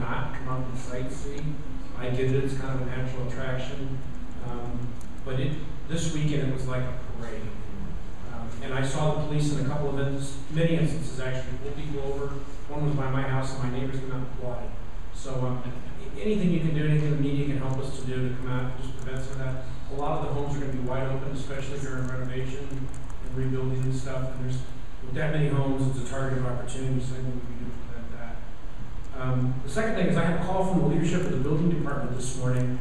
not come out and sightsee. I get it, it's kind of a natural attraction. But this weekend it was like a parade. And I saw the police in a couple of many instances actually pull people over. One was by my house and my neighbors came out and applauded. So anything you can do, anything the media can help us to do to come out and just prevent some of that. A lot of the homes are going to be wide open, especially during renovation and rebuilding and stuff. And with that many homes, it's a target of opportunity, so anything we can do to prevent that. The second thing is I had a call from the leadership of the building department this morning,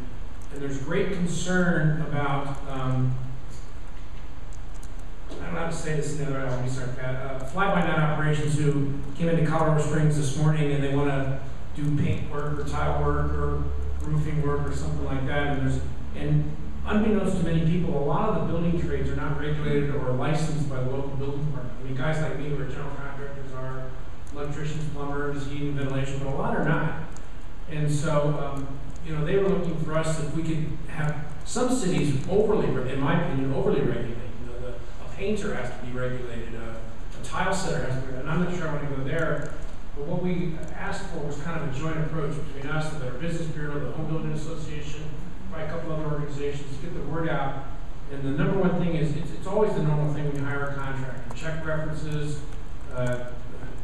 and there's great concern about, I don't know how to say this in the other way, I'll be sorry, Pat, fly-by-night operations who came into Colorado Springs this morning and they want to do paint work or tile work or roofing work or something like that. And unbeknownst to many people, a lot of the building trades are not regulated or licensed by the local building department. I mean, guys like me who are general contractors are electricians, plumbers, heating, and ventilation, but a lot are not. And so, they were looking for us if we could have some cities overly, in my opinion, overly regulated. A painter has to be regulated, a tile setter has to be, and I'm not sure I want to go there. But what we asked for was kind of a joint approach between us, the Better Business Bureau, the Home Building Association, by a couple other organizations to get the word out. And the number one thing is, it's always the normal thing when you hire a contractor. Check references,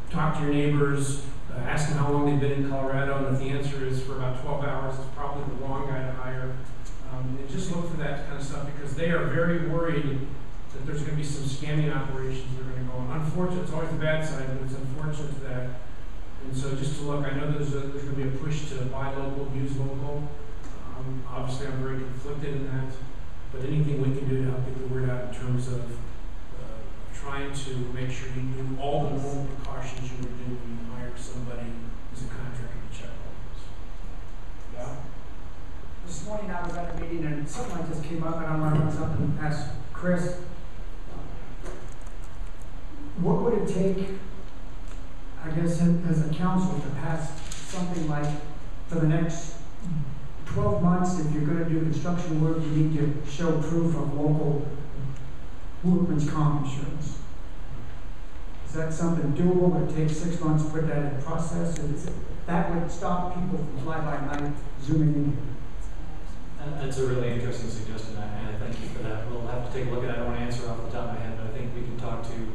talk to your neighbors, ask them how long they've been in Colorado, and if the answer is for about 12 hours, it's probably the wrong guy to hire. And just look for that kind of stuff because they are very worried that there's going to be some scamming operations that are going to go on. Unfortunately, it's always the bad side, but it's unfortunate to that. And so just to look, I know there's going to be a push to buy local, use local. Obviously, I'm very conflicted in that, but anything we can do to help get the word out in terms of trying to make sure you do all the normal precautions you would do when you hire somebody as a contractor to check all this. Yeah? This morning I was at a meeting and something like this came up, and I want to run something and ask Chris, what would it take, I guess, as a council to pass something like, for the next 12 months, if you're going to do construction work, you need to show proof of local workman's comp insurance. Is that something doable? Would it take 6 months to put that in process? That would stop people from fly-by-night zooming in here. That's a really interesting suggestion, and I thank you for that. We'll have to take a look at it. I don't want to answer off the top of my head, but I think we can talk to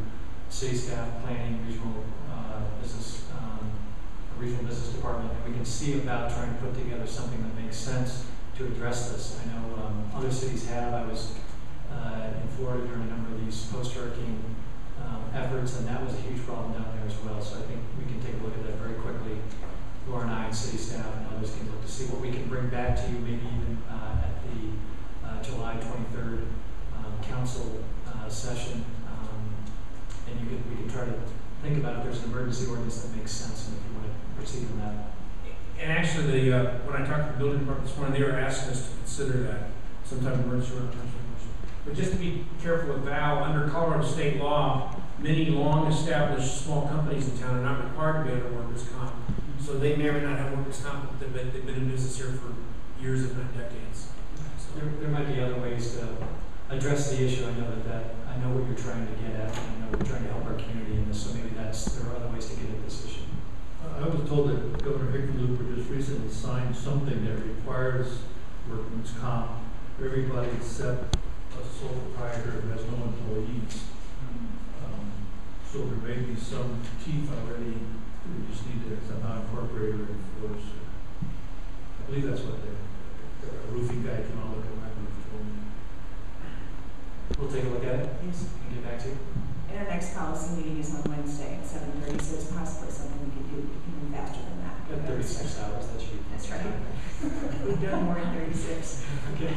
city staff, planning, regional business department, and we can see about trying to put together something that makes sense to address this. I know other cities have. I was in Florida during a number of these post-hurricane efforts, and that was a huge problem down there as well. So I think we can take a look at that very quickly. Laura and I and city staff and others can look to see what we can bring back to you, maybe even at the July 23rd council session. And we can try to think about if there's an emergency ordinance that makes sense and if you want to proceed on that. And actually, when I talked to the building department this morning, they were asking us to consider that some type of emergency ordinance. But just to be careful with Val, under Colorado state law, many long-established small companies in town are not required to be under workers' comp. So they may or may not have workers' comp, but they've been in business here for years, if not decades. So there might be other ways to address the issue. I know I know what you're trying to get at, and I know we're trying to help our community in this, so maybe there are other ways to get at this issue. I was told that Governor Hickenlooper just recently signed something that requires workman's comp for everybody except a sole proprietor who has no employees. So there may be some teeth already. We just need to somehow incorporate or enforce. I believe that's what the roofing guy came out look at my roof told me. We'll take a look at it Yes. and get back to you. And our next policy meeting is on Wednesday at 7:30, so it's possibly something we could do even faster than that. At 36 hours, that should be. That's right. We've done more in 36. Okay.